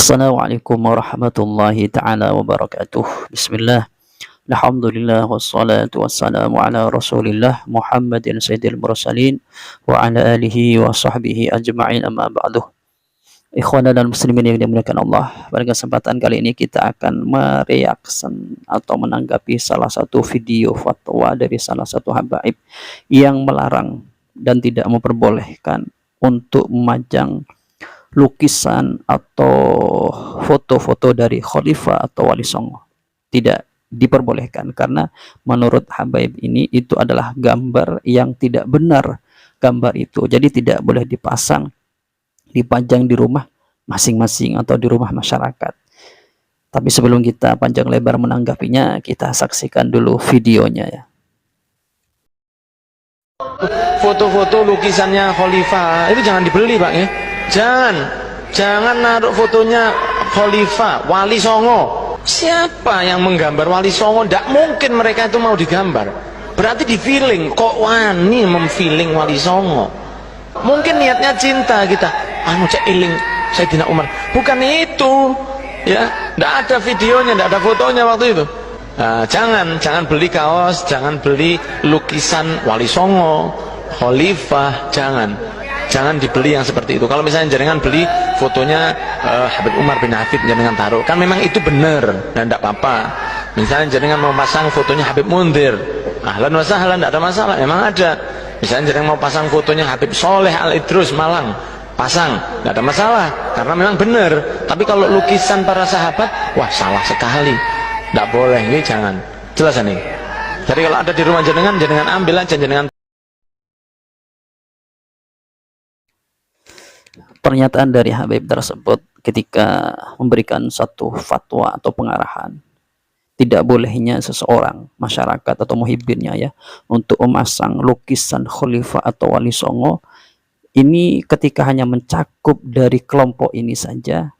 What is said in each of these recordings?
Assalamualaikum warahmatullahi ta'ala wabarakatuh. Bismillah. Alhamdulillah wassalatu wassalamu ala rasulillah Muhammadin sayyidil mursalin wa ala alihi wa sahbihi ajma'in, amma ba'du. Ikhwana dan muslimin yang dimuliakan Allah, pada kesempatan kali ini kita akan mereaksi atau menanggapi salah satu video fatwa dari salah satu habaib yang melarang dan tidak memperbolehkan untuk memajang lukisan atau foto-foto dari khalifah atau wali songo. Tidak diperbolehkan karena menurut habaib ini itu adalah gambar yang tidak benar. Gambar itu jadi tidak boleh dipajang di rumah masing-masing atau di rumah masyarakat. Tapi sebelum kita panjang lebar menanggapinya, kita saksikan dulu videonya ya. Foto-foto lukisannya khalifah itu jangan dibeli, Pak ya. Jangan naruh fotonya khalifah, wali songo. Siapa yang menggambar wali songo? Tidak mungkin mereka itu mau digambar. Berarti di feeling, kok wani memfeeling wali songo. Mungkin niatnya cinta kita. Cek iling Sayyidina Umar. Bukan itu, ya. Tidak ada videonya, tidak ada fotonya waktu itu. Nah, jangan beli kaos, jangan beli lukisan wali songo, khalifah, jangan dibeli yang seperti itu. Kalau misalnya jenengan beli fotonya Habib Umar bin Hafid, jenengan taruh, kan memang itu benar dan tidak apa-apa. Misalnya jenengan mau pasang fotonya Habib Mundir, ahlan wa sahlan, tidak ada masalah, memang ada. Misalnya jenengan mau pasang fotonya Habib Soleh Al-Idrus Malang, pasang, tidak ada masalah, karena memang benar. Tapi kalau lukisan para sahabat, wah salah sekali, tidak boleh, ini jangan. Jelas nih. Jadi kalau ada di rumah jenengan ambil aja, jenengan. Pernyataan dari Habib tersebut ketika memberikan satu fatwa atau pengarahan tidak bolehnya seseorang, masyarakat atau muhibbinnya ya, untuk memasang lukisan khalifah atau wali songo ini ketika hanya mencakup dari kelompok ini saja,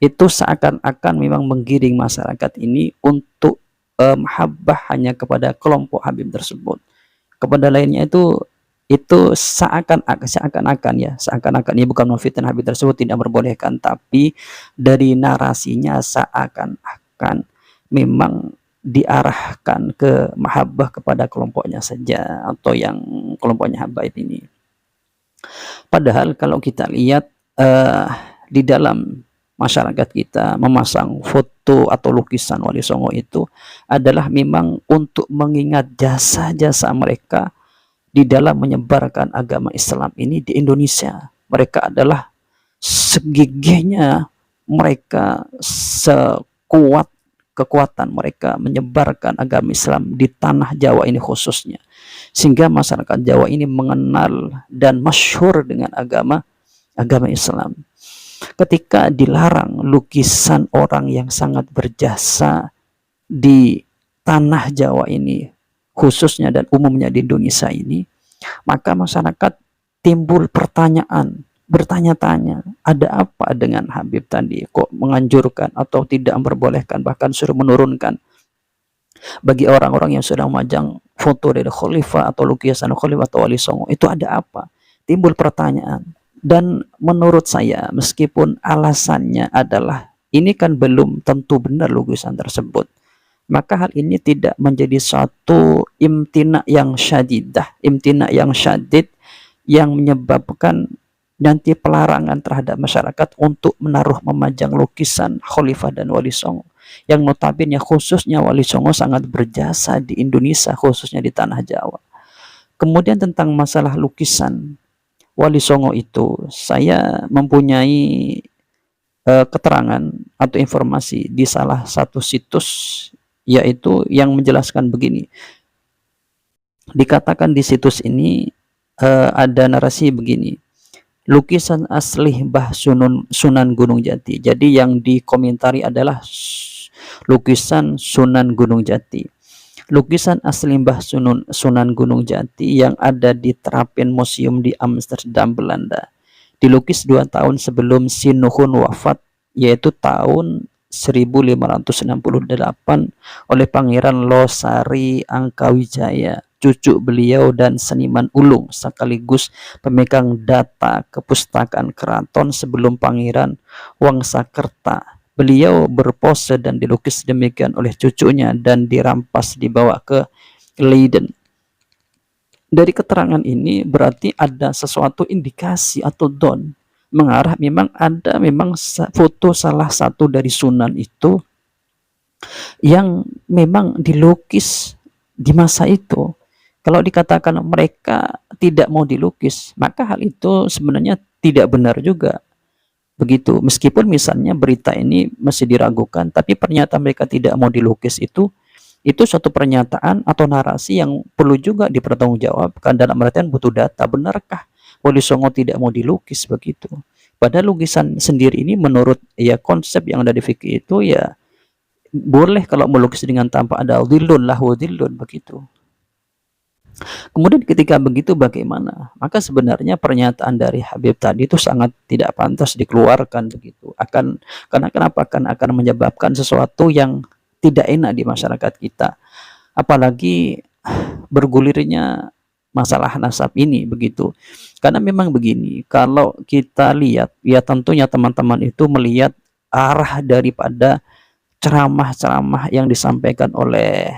itu seakan-akan memang menggiring masyarakat ini untuk mahabbah hanya kepada kelompok Habib tersebut. Kepada lainnya itu seakan-akan ya, ini bukan memfitnah Habib tersebut, tidak memperbolehkan, tapi dari narasinya seakan-akan memang diarahkan ke mahabbah kepada kelompoknya saja atau yang kelompoknya habaib ini. Padahal kalau kita lihat di dalam masyarakat kita memasang foto atau lukisan wali songo itu adalah memang untuk mengingat jasa-jasa mereka di dalam menyebarkan agama Islam ini di Indonesia. Mereka adalah segigihnya, mereka sekuat kekuatan mereka menyebarkan agama Islam di tanah Jawa ini khususnya, sehingga masyarakat Jawa ini mengenal dan masyhur dengan agama Islam. Ketika dilarang lukisan orang yang sangat berjasa di tanah Jawa ini khususnya dan umumnya di Indonesia ini, maka masyarakat timbul pertanyaan, bertanya-tanya, ada apa dengan Habib tadi, kok menganjurkan atau tidak memperbolehkan, bahkan suruh menurunkan bagi orang-orang yang sudah memajang foto dari khalifah atau lukisan khalifah atau wali songo, itu ada apa? Timbul pertanyaan. Dan menurut saya, meskipun alasannya adalah ini kan belum tentu benar lukisan tersebut, maka hal ini tidak menjadi suatu imtina yang syadidah, imtina yang syadid yang menyebabkan nanti pelarangan terhadap masyarakat untuk memajang lukisan khalifah dan wali songo yang notabene khususnya wali songo sangat berjasa di Indonesia, khususnya di tanah Jawa. Kemudian tentang masalah lukisan wali songo itu, saya mempunyai keterangan atau informasi di salah satu situs, yaitu yang menjelaskan begini. Dikatakan di situs ini ada narasi begini, lukisan asli Mbah Sunan Gunung Jati. Jadi yang dikomentari adalah lukisan Sunan Gunung Jati. Lukisan asli Mbah Sunan Gunung Jati yang ada di Terapin Museum di Amsterdam, Belanda. Dilukis 2 tahun sebelum Sinuhun wafat, yaitu tahun 1568 oleh Pangeran Losari Angkawijaya cucu beliau dan seniman ulung sekaligus pemegang data kepustakaan keraton sebelum Pangeran Wangsakerta. Beliau berpose dan dilukis demikian oleh cucunya dan dirampas dibawa ke Leiden. Dari keterangan ini berarti ada sesuatu indikasi atau don mengarah memang ada memang foto salah satu dari Sunan itu yang memang dilukis di masa itu. Kalau dikatakan mereka tidak mau dilukis, maka hal itu sebenarnya tidak benar juga. Begitu, meskipun misalnya berita ini masih diragukan, tapi pernyataan mereka tidak mau dilukis itu suatu pernyataan atau narasi yang perlu juga dipertanggungjawabkan dalam artian butuh data. Benarkah Wali Songo tidak mau dilukis begitu? Padahal lukisan sendiri ini menurut ya konsep yang ada di fikih itu ya boleh kalau melukis dengan tanpa ada dhillun lahu dhillun begitu. Kemudian ketika begitu bagaimana? Maka sebenarnya pernyataan dari Habib tadi itu sangat tidak pantas dikeluarkan begitu. Karena kenapa? Akan menyebabkan sesuatu yang tidak enak di masyarakat kita. Apalagi bergulirnya masalah nasab ini begitu. Karena memang begini, kalau kita lihat ya tentunya teman-teman itu melihat arah daripada ceramah-ceramah yang disampaikan oleh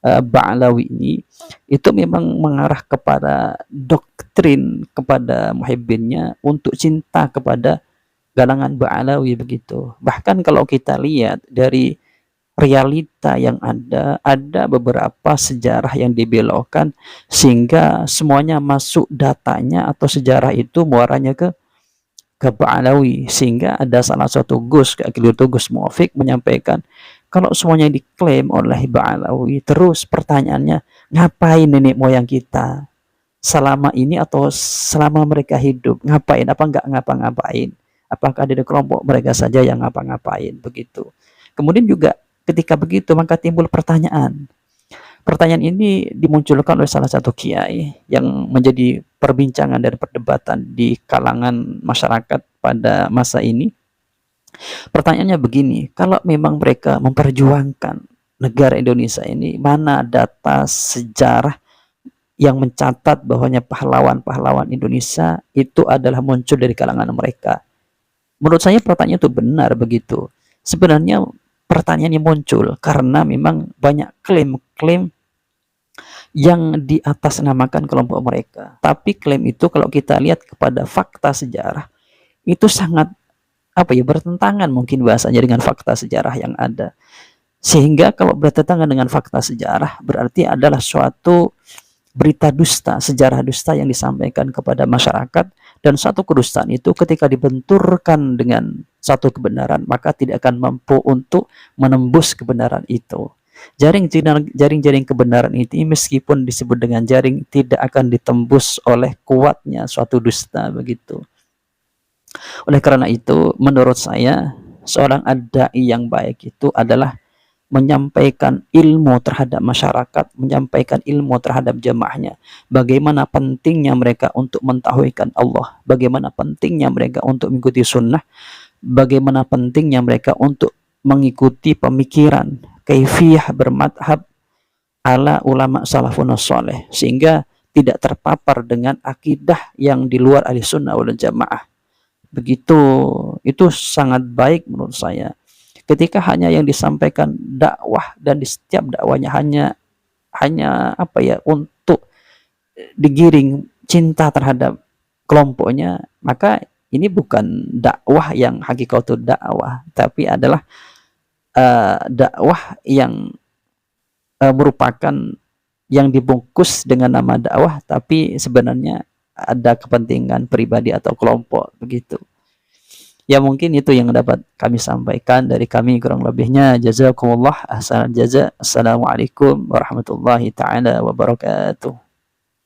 Ba'alawi ini itu memang mengarah kepada doktrin kepada muhibbinnya untuk cinta kepada galangan Ba'alawi begitu. Bahkan kalau kita lihat dari realita yang ada beberapa sejarah yang dibelokkan sehingga semuanya masuk datanya atau sejarah itu muaranya ke Ba'alawi, sehingga ada salah satu Gus Gus Muafik menyampaikan kalau semuanya diklaim oleh Ba'alawi, terus pertanyaannya ngapain nenek moyang kita selama ini atau selama mereka hidup, ngapain? Apa enggak ngapa-ngapain? Apakah ada kelompok mereka saja yang ngapa-ngapain begitu? Kemudian juga ketika begitu maka timbul pertanyaan. Pertanyaan ini dimunculkan oleh salah satu kiai yang menjadi perbincangan dan perdebatan di kalangan masyarakat pada masa ini. Pertanyaannya begini, kalau memang mereka memperjuangkan negara Indonesia ini, mana data sejarah yang mencatat bahwanya pahlawan-pahlawan Indonesia itu adalah muncul dari kalangan mereka? Menurut saya pertanyaan itu benar begitu. Sebenarnya pertanyaannya muncul karena memang banyak klaim-klaim yang di atas namakan kelompok mereka. Tapi klaim itu kalau kita lihat kepada fakta sejarah itu sangat bertentangan mungkin bahasanya dengan fakta sejarah yang ada. Sehingga kalau bertentangan dengan fakta sejarah berarti adalah suatu berita dusta, sejarah dusta yang disampaikan kepada masyarakat, dan satu kedustaan itu ketika dibenturkan dengan satu kebenaran maka tidak akan mampu untuk menembus kebenaran itu. Jaring-jaring kebenaran itu meskipun disebut dengan jaring tidak akan ditembus oleh kuatnya suatu dusta begitu. Oleh karena itu menurut saya seorang dai yang baik itu adalah menyampaikan ilmu terhadap masyarakat, menyampaikan ilmu terhadap jemaahnya. Bagaimana pentingnya mereka untuk mentauhidkan Allah, bagaimana pentingnya mereka untuk mengikuti sunnah, bagaimana pentingnya mereka untuk mengikuti pemikiran kaifiyah bermadhab ala ulama salafun saleh, sehingga tidak terpapar dengan akidah yang di luar ahli sunnah wal jamaah. Begitu, itu sangat baik menurut saya. Ketika hanya yang disampaikan dakwah dan di setiap dakwanya hanya untuk digiring cinta terhadap kelompoknya, maka ini bukan dakwah yang hakikatul dakwah, tapi adalah dakwah yang merupakan yang dibungkus dengan nama dakwah tapi sebenarnya ada kepentingan pribadi atau kelompok begitu. Ya mungkin itu yang dapat kami sampaikan dari kami, kurang lebihnya jazakumullah ahsanal jaza. Assalamualaikum warahmatullahi taala wabarakatuh.